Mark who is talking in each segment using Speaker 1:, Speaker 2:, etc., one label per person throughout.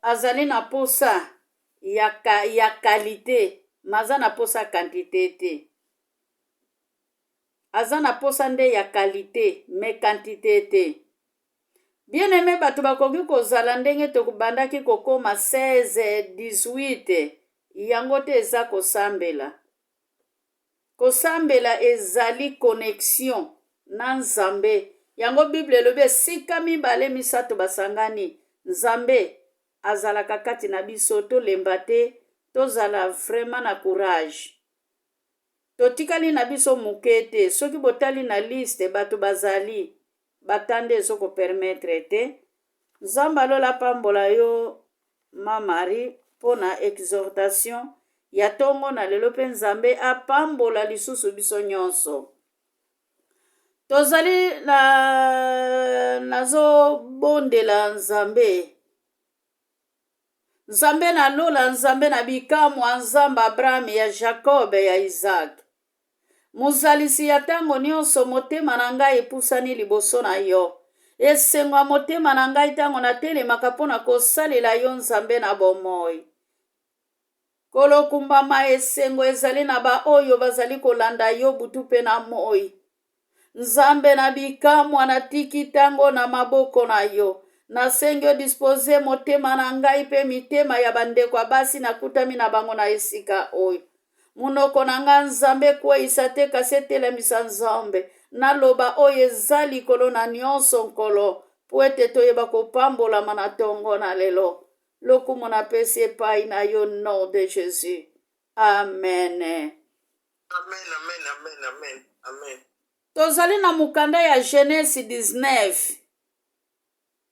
Speaker 1: azali na posa ya qualité, maza na posa quantité te. Aza na posa nde ya qualité, mais quantité te. Bien aimé bato bakoki kozala ndenge tokubandaki kokoma 16, 18, yango te eza kosambela. Kosambela ezali connexion na Nzambe. Yango Bible elobi esika mibale misato basangani, Nzambe azalaka kati na biso, tolemba te, tozala vraiment na courage. Totikali na biso muke te, soki botali na liste bato bazali, batande ezoko permettre te. Nzambe alola pambola yo ma Marie pona exhortation ya tongo na lelo pe Nzambe apambola lisusu biso nyonso. Tozali nazo bondela Nzambe. Nzambe na lola, Nzambe na bikamwa, Nzambe Abraham ya Jacob ya Isaac. Mozalisi ya tango nyonso, motema na ngai epusani liboso na yo. Esengo motema na ngai tango natelemaka mpona kosalela yo Nzambe na bomoi. Kolokumbama esengo ezali na baoyo bazali kolanda yo butu pe na moi. Nzambe na bikamwa natiki tango na maboko na yo. Nasengi yo dispose motema na ngai pe mitema ya bandeko basi nakutami na bango na esika oyo. Munoko na nga Nzambe kweyisa te kasi etelemisa Nzambe. Naloba oyo eza likolo na nyonso nkolo po ete toyeba kopambolama na tongo na lelo. Lokumu napesi epai na yo nom de Jésus. Amen.
Speaker 2: Amen, amen, amen, amen, amen.
Speaker 1: Tozali na mukanda ya Genèse 19.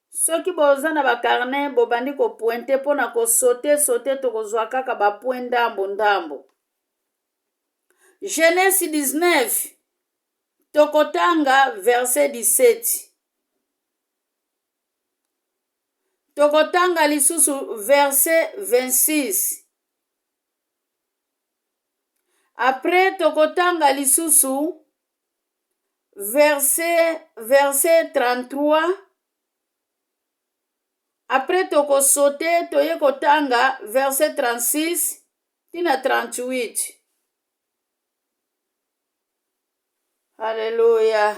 Speaker 1: Soki boza na bakarne bobandi kopointe pona kosote tokozwa kaka bapoint ndambo. Genèse 19. Tokotanga verset 17. Tokotanga lisusu verset 26. Après tokotanga lisusu verset 33. Après tokosote toye kotanga verset 36 tina 38. Alléluia.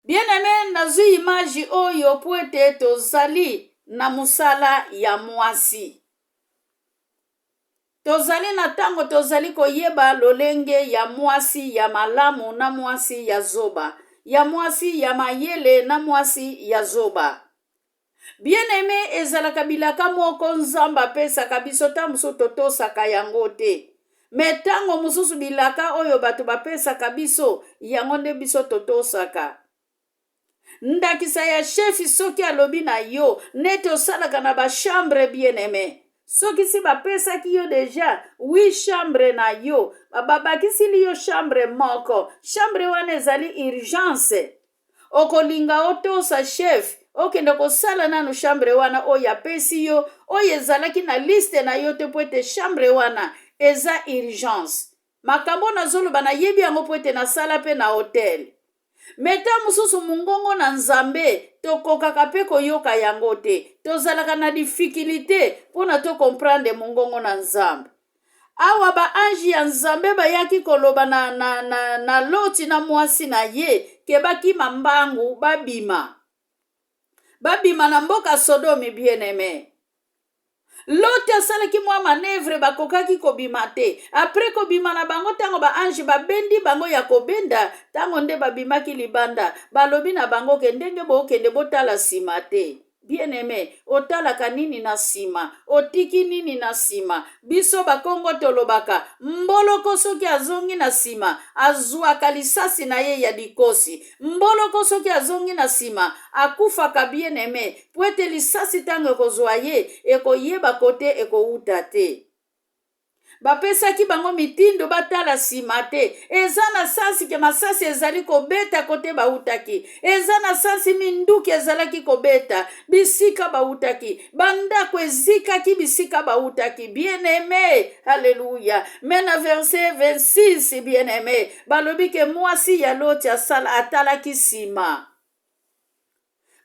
Speaker 1: Bien-aimé, nazwi image oyo po ete tozali na musala ya mwasi. Tozali na tango tozali koyeba lolenge ya mwasi ya malamu na mwasi ya zoba. Ya mwasi ya mayele na mwasi ya zoba. Bien-aimé, ezalaka bilaka moko Nzambe apesaka biso ta musu totosaka yango te. Metango mususu bilaka oyo bato bapesaka biso yango nde biso totosaka. Ndakisa ya chefi soki alobi na yo nete osalaka na ba chambre bien-aimé. Soki si bapesaki yo deja 8 chambre na yo, babakisili yo chambre moko. Chambre wana ezali urgence. Okolinga otosa chef, okende kosala nanu chambre wana oyo apesi yo, oyo ezalaki na liste na yo te po ete chambre wana eza urgence. Makambo nazoloba na yebi yango po ete nasala pe na hotel. Meta mususu mungongo na Nzambe tokokaka pe koyoka yango te. Tozalaka na difficulté pona to comprendre mungongo na Nzambe. Awa ba anji ya Nzambe bayaki koloba na Loti na mwasi na ye ke bakima mbangu babima. Babima na mboka Sodomi bien-aimé. Loti asalaki mwa manevre bakokaki kobima te. Après kobima na bango tango ba ange babendi bango ya kobenda, tango nde babimaki libanda, balobi na bango ke ndenge bokende botala sima te. Bien-aimé, otalaka nini na sima? Otiki nini na sima? Biso bakongo tolobaka, mboloko soki azongi na sima, azwaka lisasi na ye ya dikosi. Mboloko soki azongi na sima, akufaka bien-aimé, po ete lisasi tango ekozwa ye, ekoyeba kote ekouta te. Bapesaki bango mitindo batala sima te. Eza na sansi ke masasi ezali kobeta kote bautaki. Eza na sansi minduki ezalaki kobeta bisika bautaki. Bandako ezikaki bisika bautaki. Bien-aimé, alléluia. Mena verset 26, bien-aimé, balobi ke mwasi ya Loti asala atalaki sima.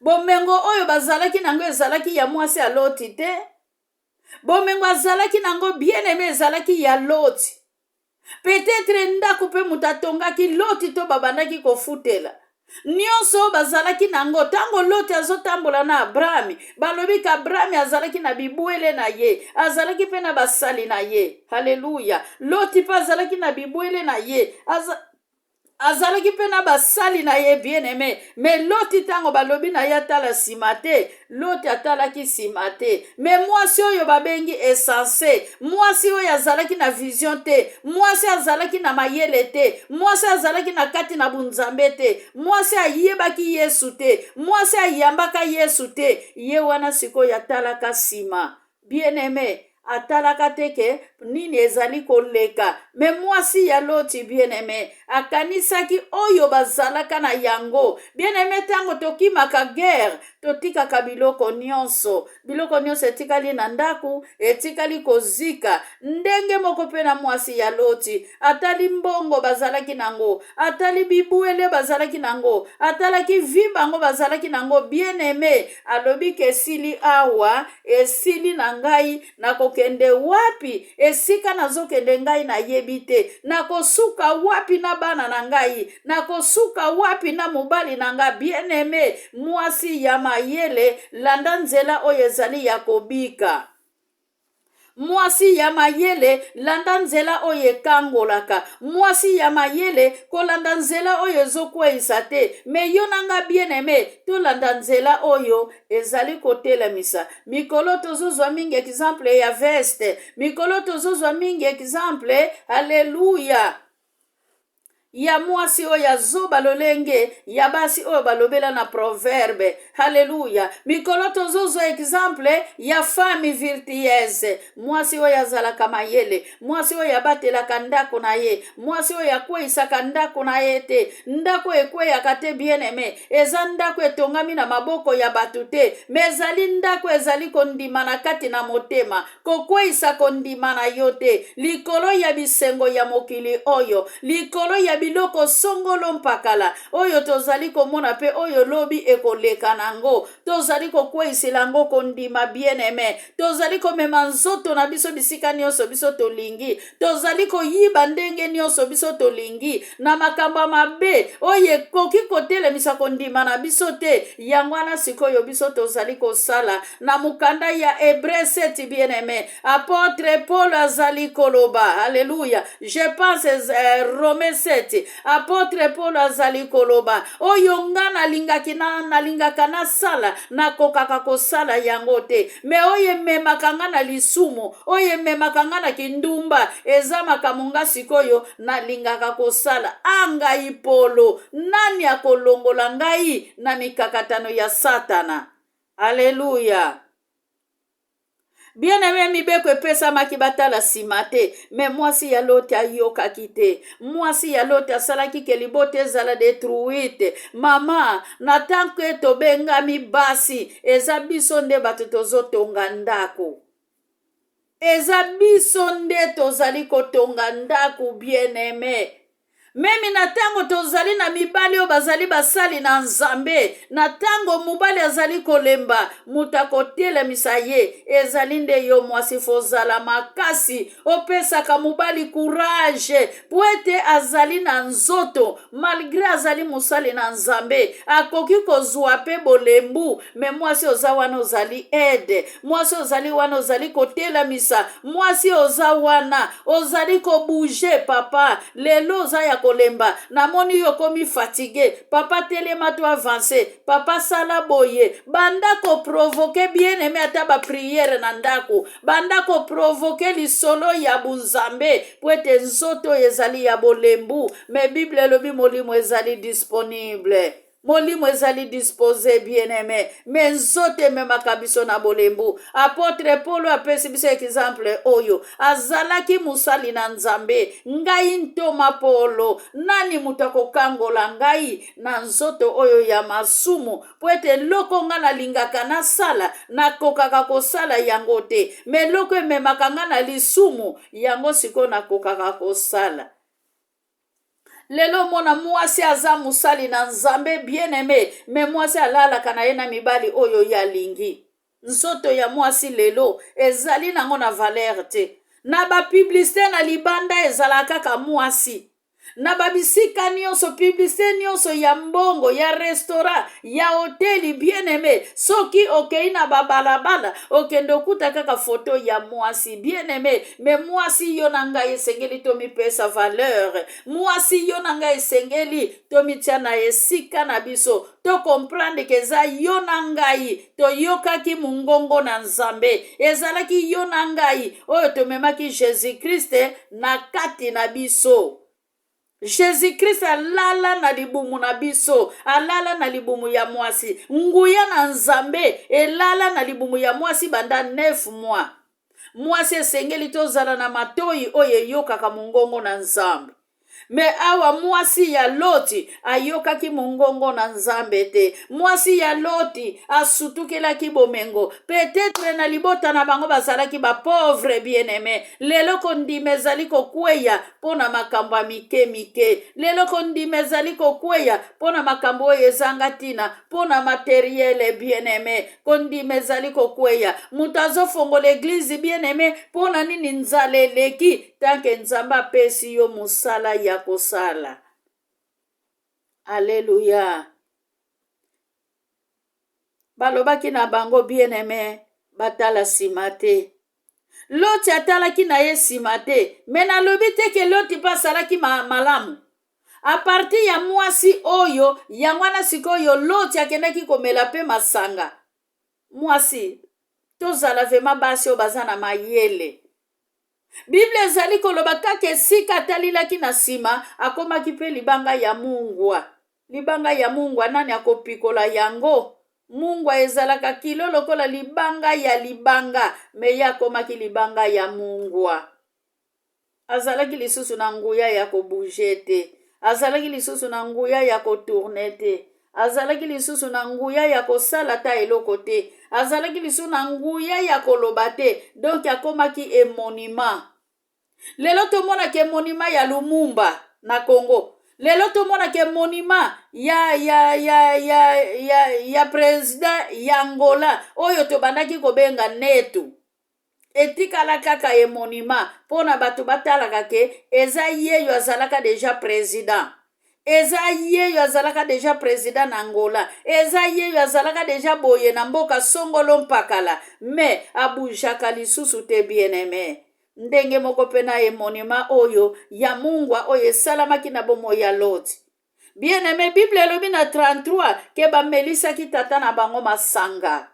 Speaker 1: bomengo oyo bazalaki nango ezalaki ya mwasi ya Loti te. Bomengo azalaki nango bien aimé ezalaki ya Loti. Peut-être ndako mpe mutu atongaki Loti to babandaki kofutela. Nyonso bazalaki nango tango Loti azotambola na Abraham, balobi ka Abraham azalaki na bibwele na ye, azalaki pe na basali na ye. Haleluya. Loti pa azalaki na bibwele na ye, azalaki pe na basali na ye bien aimé. Mais Loti tango balobi na ye atala sima te, Loti atalaki sima te. Mais mwasi oyo babengi essence, mwasi oyo azalaki na vision te, mwasi azalaki na mayele te, mwasi azalaki na kati na bunzambe te, mwasi ayebaki Yesu te, mwasi ayambaka Yesu te, ye wana sikoyo atalaka sima. Bien aimé, atalaka teke nini ezali koleka. Me mwasi ya Loti bien aimé akanisaki oyo bazalaka na yango. Bien aimé tango tokimaka guerre, totikaka biloko nyonso. Biloko nyonso etikali na ndaku, etikali kozika. Ndenge moko pe na mwasi ya Loti, atali mbongo bazalaki nango, atali bibuele bazalaki nango, atalaki vibango bazalaki nango. Bien aimé alobi ke esili awa, esili na ngai na kokende wapi, esika nazokende ngai na yebite, na kosuka wapi na bana na ngai, na kosuka wapi na mobali na ngai. Bien aimé mwasi ya mayele landa nzela oyo ezali ya kobika. Mwasi ya mayele landa nzela oyo ekangolaka. Mwasi ya mayele kolanda nzela oyo ezokweisa te. Me yo nanga bien aimé tolanda nzela oyo ezali kotelemisa. Mikolo tozozwa mingi exemple ya veste, mikolo tozozwa mingi exemple, haleluya, ya mwasi oyo azoba lolenge ya basi oyo balobela na proverbe. Haleluya. Mikolo tozozwa exemple ya femme virtueuse, mwasi oyo azalaka mayele, mwasi oyo abatelaka ndako na ye, mwasi oyo akweisaka ndako na ye te, ndako ekweyaka te bien aimé, eza ndako etongami na maboko ya batu te, me ezali ndako ezali kondima na kati na motema, kokweisa kondima na yo te, likolo ya bisengo ya mokili oyo, likolo ya biloko songolo mpakala oyo tozali komona pe oyo lobi ekoleka nango, tozali kokweisela ngo kondima bien aimé, tozali komema nzoto na biso bisika nyonso biso tolingi, tozali koyiba ndenge nyonso biso tolingi, na makambo mabe oyo ekoki kotelemisa kondima na biso te. Yango wana sikoyo biso tozali kosala na mukanda ya Hébreu 7 bien aimé, apôtre Paul azali koloba. Haleluya. Je pense Romains 7, apôtre Paul azali koloba oyo nga nalingaka na sala na kokaka kosala yango te, me oyo ememaka nga na lisumu, oyo ememaka nga na kindumba, eza makambo nga sikoyo nalingaka kosala. Angai Polo, nani akolongola ngai na mikakatano ya Satana? Haleluya. Bien aimé mibeko epesamaki batala sima te, me mwasi ya Loti ayokaki te. Mwasi ya Loti asalaki ke libote ezala detruite. Mama, na tanke tobengami basi, eza biso nde bato tozotonga ndako, eza biso nde tozali kotonga ndako bien aimé. Memi na tango tozali na mibali o bazali basali na Nzambe, na tango mubali azali kolemba muta kotelemisa ye, ezali nde yo mwasi fozala makasi opesaka mubali courage po ete azali na nzoto, malgré azali musali na Nzambe akoki kozwa pe bolembu. Me mwasi oza wana ozali aide, mwasi ozali wana ozali kotelemisa, mwasi oza wana ozali kobouge. Papa lelo oza ya kolemba, namoni yo komi fatigué, papa telema to avancer, papa sala boye, banda ko provoquer bien aimé ata ba prière na ndako, banda ko provoquer lisolo ya bunzambe po ete nzoto ezali ya bolembu. Me Bible elobi molimo ezali disponible, molimo ezali disposé bien aimé, me nzoto ememaka biso na bolembu. Apôtre Paul apesi biso exemple oyo, azalaki musali na Nzambe. Ngai ntoma Polo, nani mutu akokangola ngai na nzoto oyo ya masumu po ete loko nga nalingaka nasala nakokaka kosala yango te, me loko ememaka nga na lisumu yango siko nakokaka kosala. lelo mona mwasi aza musali na nzambe bien-aimé me mwasi alalaka na ye na mibali oyo ya lingi. Nzoto ya mwasi lelo ezali nango na valeur te. Na bapublicité na libanda ezalaka kaka mwasi. Na babisika nyonso publicité nyonso ya mbongo ya restaurant ya hoteli bien-aimé soki okei na babalabala okende okuta kaka foto ya mwasi bien-aimé me mwasi yo na ngai esengeli tomipesa valeur. Mwasi yo na ngai esengeli tomitia na esika na biso to comprendre ke eza yo na ngai toyokaki mongongo na nzambe ezalaki yo na ngai oyo tomemaki Jésus-Christ na kati na biso. Jésus-Christ alala na libumu na biso, alala na libumu ya mwasi. Nguya na nzambe elala na libumu ya mwasi banda 9 mois. Mwasi esengeli tozala na matoi oyo eyokaka mongongo na nzambe. Me awa mwasi ya Loti ayokaki mongongo na nzambe te. Mwasi ya Loti asutukelaki bomengo. Peut-être na libota na bango bazalaki ba pauvre bien-aimé. Lelo kondime ezali kokweya pona makambo ya mike mike. Lelo kondime ezali kokweya pona makambo oyo ezanga tina pona materiel bien-aimé. Kondime ezali kokweya mutu azofongola l'église bien-aimé pona nini nzala eleki tanke nzambe apesi yo musala ya kosala. Alléluia. Balobaki na bango bien-aimé batala nsima te. Loti atalaki na ye nsima te me nalobi te ke Loti mpe asalaki malamu. A partir ya mwasi oyo yango wana sikoyo Loti akendaki komela mpe masanga. Mwasi tozala vema basi oyo baza na mayele. Bible ezali koloba kaka esika atalilaki na nsima akomaki mpe libanga ya mungwa. Libanga ya mungwa nani akopikola yango? Mungwa ezalaka kilo lokola libanga ya libanga me ye akomaki libanga ya mungwa. Azalaki lisusu na nguya ya kobouge te. Azalaki lisusu na nguya ya kotourne te. Azalaki lisusu na nguya ya kosala ta eloko te. Azalaki lisusu na nguya ya koloba te. Donc akomaki emonima. Lelo tomona ke monima ya Lumumba na Congo. Lelo tomona ke monima ya president ya Angola oyo tobandaki kobenga Netu. Etikala kaka emonima pona bato batalaka ke eza yeyo azalaka deja president. Eza yeyo azalaka deja president na Angola. Eza yeyo azalaka deja boye na mboka songolo mpakala. Me abujaka lisusu te bien-aimé. Ndenge moko pena emonima oyo ya mungwa oyo esalamaki na bomo ya Loti. Bien-aimé, Bible elobi na 33 ke bamelisaki tata na bango masanga.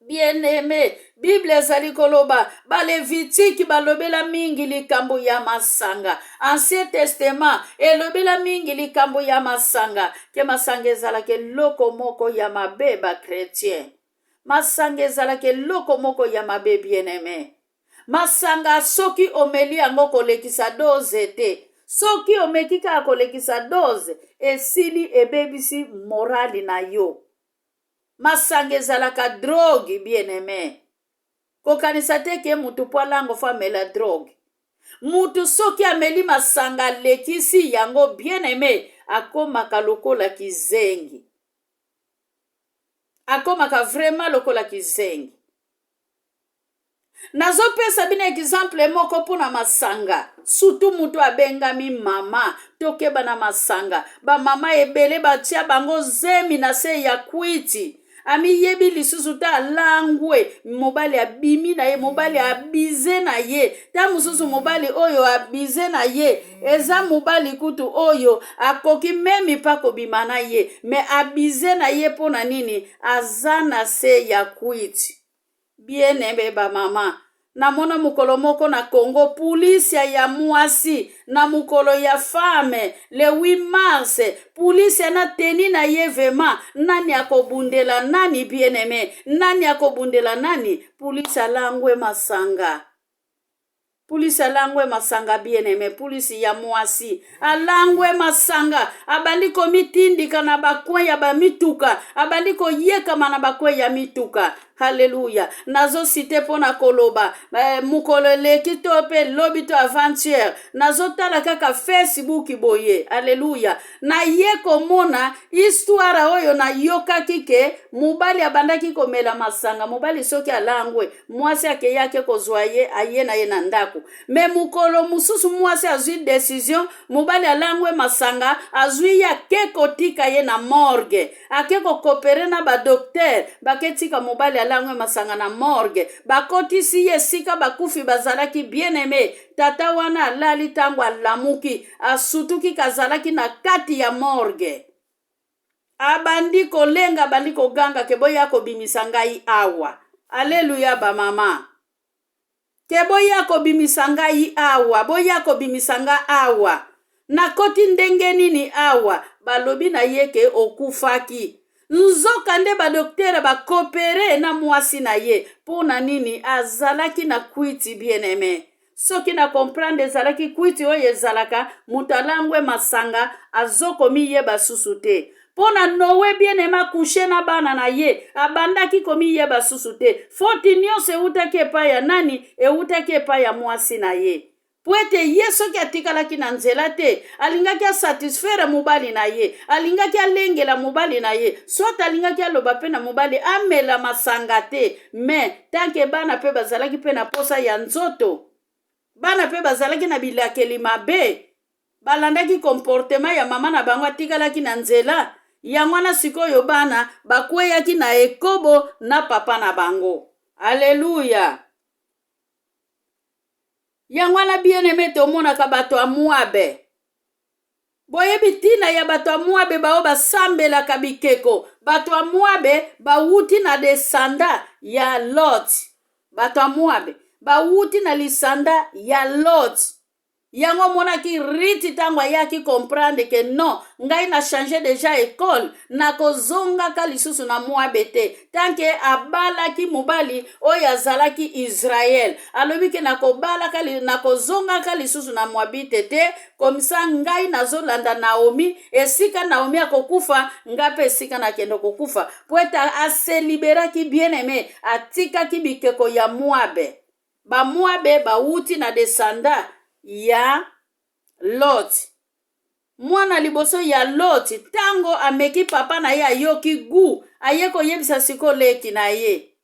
Speaker 1: Bien-aimé, Bible ezali koloba balevitiki balobela mingi likambo ya masanga. Ancien Testament elobela mingi likambo ya masanga. Ke masanga ezalaki loko moko ya mabe ba chrétien. Masanga ezalaki loko moko ya mabe bien-aimé. Masanga soki omeli yango kolekisa doze te. Soki omekika kolekisa doze esili ebebisi morali na yo. Masanga ezalaka drogue bien-aimé. Kokanisa te ke mutu po alango fa mela drogue. Mutu soki ameli masanga lekisi yango bien-aimé akomaka lokola kizengi. Akomaka vraiment lokola kizengi. Nazopesa bina exemple moko pona masanga. Surtout mutu abengami mama. Tokeba na masanga. Ba mama ebele batia bango zemi na se ya kwiti. Ami yebi lisusu ta langwe. Mobali abimi na ye. Mobali abize na ye. Ta mususu mobali oyo abize na ye. Eza mobali kutu oyo akoki memi pa kobima na ye. Me abize na ye pona nini. Azana se ya kwiti. Bien-aimé ba mama. Na mona mukolo moko na Congo polisia ya mwasi na mukolo ya femme le 8 mars polisia na teni na yevema nani akobundela nani bien-aimé nani akobundela nani polisia langwe masanga. Polisi alangwe masanga bien-aimé, polisi ya mwasi alangwe masanga abandiko mitindika na bakwe ya bamituka abandiko yeka mana bakwe ya mituka. Hallelujah. Nazo cité pona koloba. Mukolo leki to pe lobi to avant-hier. Nazo tala kaka Facebook boye. Hallelujah. Na ye komona histoire oyo na yoka kike mubali abandaki komela masanga. Mubali soki alangwe. Mwasi ake yake kozwaye aye na ye na ndaku. Me mukolo mususu mwasi azui decision. Mubali alangwe masanga. Azui ya keko tika ye na morgue. Akeko kopere na ba docteur. Baketika mubali alangwe masanga na morgue. Bakotisi ye sika bakufi bazalaki bien aimé. Tata wana alali tango alamuki. Asutuki kazalaki na kati ya morgue. Abandi kolenga bandi koganga keboya kobimisa ngai awa. Alleluia ba mama. Keboya kobimisa ngai awa. Boya kobimisa nga awa. Na koti ndenge nini awa. Balobi na yeke okufaki. Nzoka nde ba doktere ba kopere na mwasi na ye. Pona nini azalaki na kwiti bien aimé. Soki na comprendre ezalaki kwiti oyo ezalaka mutalangwe masanga azoko miye basusu te. Pona Noé bien aimé coucher na bana na ye abandaki komi ye basusu te. Foti nyonso eutaki epai ya nani? Eutaki epai ya mwasi na ye. Poete yeso ki atikalaki na nzela te, alingaki a satisfaire mubali na ye, alingaki alengela mubali na ye, soit alingaki aloba pe na mubali amela masanga te, me tanke bana pe bazalaki pe na posa ya nzoto, bana pe bazalaki na bilakeli mabe, balandaki comportement ya mama na bango atikalaki na nzela, yango wana sikoyo bana bakweyaki na ekobo na papa na bango. Alleluia. Yangwana bien aimé tomonaka bato ya Moabe. Boyebi tina ya bato ya Moabe bao basambelaka bikeko. Bato ya Moabe bauti na desanda ya Lot. Bato ya Moabe bauti na lisanda ya Lot. Yango monaki riti tango ayaki comprendre que non, ngai na changer déjà école, na kozonga ka lisusu na Moabe te. Tanke abalaki mubali oyo azalaki Israël. Alobi ke na kozonga ka lisusu na Moabite te, komisa ngai nazolanda Naomi, esika Naomi akokufa, ngape esika na kendo kokufa. Poeta ase liberaki bien aimé, atikaki bikeko ya Moabe. Ba Moabe bauti na desanda ya Lot. Mwana liboso ya Lot tango ameki papa na ye ayoki gu ayeko yebisa siko leki na ye.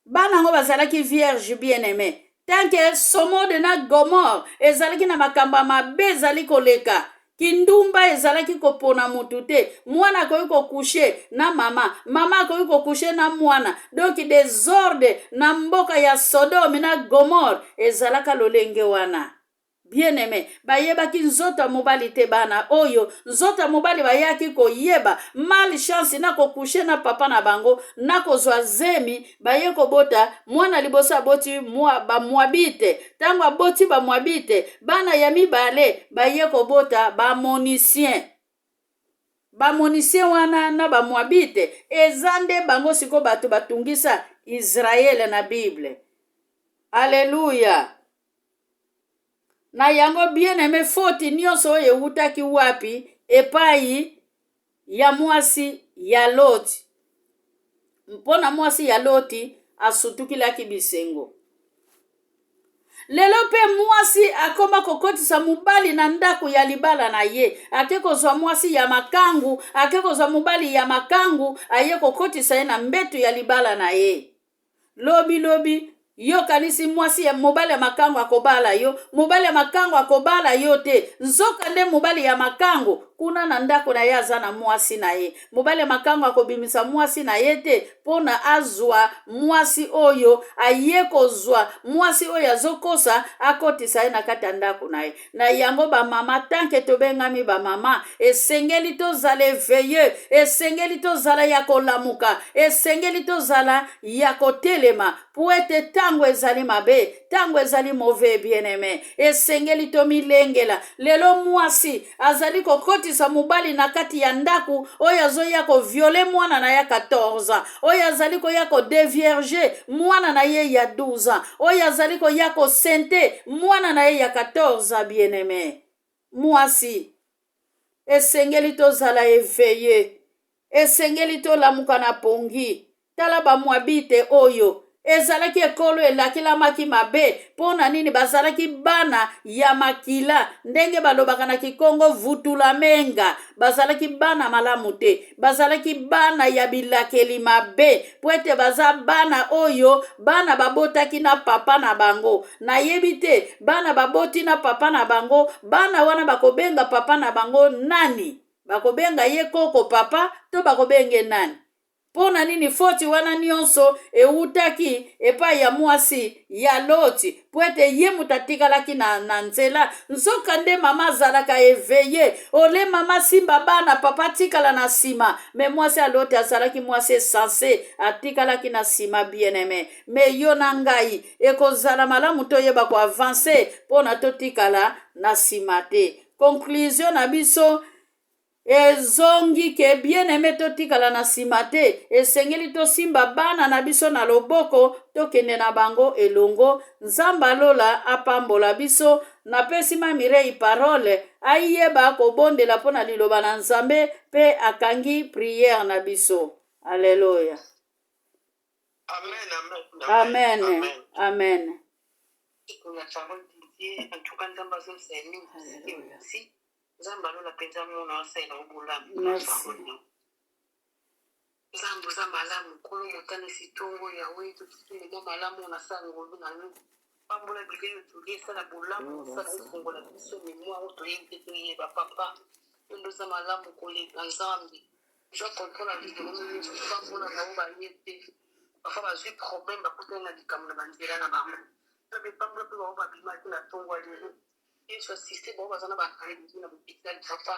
Speaker 1: Bana ngo bazalaki vierge bien aimé. Tanke Somode na Gomor ezalaki na makamba mabe ezali koleka. Kindumba ezalaki kopona mutu te. Mwana koyi kokushe na mama. Mama koyi kokushe na mwana. Donc désordre na mboka ya Sodome na Gomor ezalaka lolenge wana. Bien aimé, bayebaki nzota mobali te bana oyo, nzota mobali bayaki koyeba, malchance na kokushe na papa na bango, na kozwa zemi, bayeko bota, mwana libosa boti ba Moabite, tango boti ba Moabite, bana ya mibale, bayeko bota ba monicien. Ba monicien wana na ba Moabite, ezande bango siko batu batungisa Israël na Bible. Alléluia. Na yango bien aimé foti nyonso eutaki wapi epai ya mwasi ya Loti. Mpona mwasi ya Loti asutukilaki bisengo. Lelo pe mwasi akoma kokotisa mubali na ndaku ya libala na ye. Akekozwa mwasi ya makangu, akekozwa mubali ya makangu, aye kokotisa ye na mbetu ya libala na ye. Lobi yo kanisi mwasi ya mobali ya makangu akobala yo, mobali ya makangu akobala yo te. Nzoka nde mobali ya makangu kuna na ndako na ye aza na mwasi na ye. Mobali ya makangu akobimisa mwasi na ye te pona azwa mwasi oyo aye kozwa mwasi oyo azokosa akotisa ye na kati ya ndako na ye. Na yango ba mama tanke tobengami ba mama esengeli tozala veilleux, esengeli tozala ya kolamuka, esengeli tozala ya kotelema po ete tango ezali mabe, tango ezali mauvais bien aimé, esengeli to milengela. Lelo mwasi azali kokotisa mubali na kati ya ndaku oyo azoya ko violer mwana na ya 14 ans, oyo azali ko ya ko dévierger mwana na ye ya 12 ans, oyo azali ko ya ko sente mwana na ye ya 14 ans bien aimé. Mwasi esengeli tozala éveillé, esengeli to lamuka na pongi, tala bamwabite oyo ezalaki ekolo elakilamaki mabe mpo na nini bazalaki bana ya makila ndenge balobaka na Kikongo vutula menga bazalaki bana malamu te bazalaki bana ya bilakeli mabe po ete baza bana oyo bana babotaki na papa na bango nayebi te bana baboti na papa na bango bana wana bakobenga papa na bango nani bakobenga ye koko papa to bakobenge nani pona nini foti wana nyonso eutaki epai ya mwasi ya Loti po ete ye mutatikalaki na nzela nzoka nde mama azalaka eveye ole mama simba bana papa tikala na sima me mwasi ya Loti azalaki mwasi sanse atikalaki na sima bien-aimé me yo na ngai ekozala malamu toyeba ko avancer pona totikala na sima te conclusion na biso ezongi ke bien-aimé totikala na sima te esengeli tosimba bana na biso na loboko tokende na bango elongo nzambe alola apambola biso napesi Mirei parole ayeba kobondela mpo na liloba na nzambe pe akangi priere na biso. Alleluya.
Speaker 2: Amen, amen,
Speaker 1: Amen.
Speaker 2: amen.
Speaker 1: Amen.
Speaker 3: La parole de Dieu, en tout cas, dans ma zone, c'est nous. Merci. Zamba lola penza mona sena obula.
Speaker 1: Merci.
Speaker 3: Zambo za malamu kolo motane sitongo ya wetu tukile na malamu na sango na lu. Pambola bigelo tulie sana bulamu sana kongola biso memwa oto yente tuye ba papa. Ndo za malamu kole nzambi. Je comprends la vie de nous, pambola na oba yete. Papa ba zui problème ba kutana dikamna bandira na mamu. Sabe pambola pe oba bima na tongo ali. Et ce système bon bazana ba kare na hôpital papa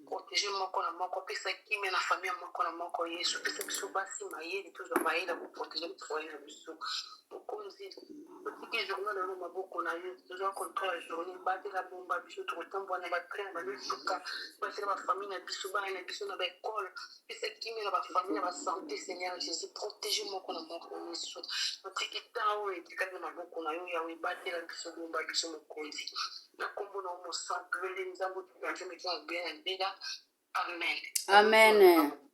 Speaker 3: protéger moko na moko pesa kimi na famille moko na moko Yesu pesa biso basi mayeli toujours mayela pour protéger notre foyer na biso okonzi otiki journée na maboko na yo toujours contrôle la journée bate la bomba biso to tambo na ba train ba luka pesa ba famille na biso ba na biso na ba école pesa kimi na ba famille na ba santé Seigneur Jésus protéger moko na moko Yesu otiki tawo et tikana maboko na yo ya we bate la biso bomba biso mokonzi na kombo na mo santo le nzambo tu kanjeme kwa bien ndela amen
Speaker 1: Amen.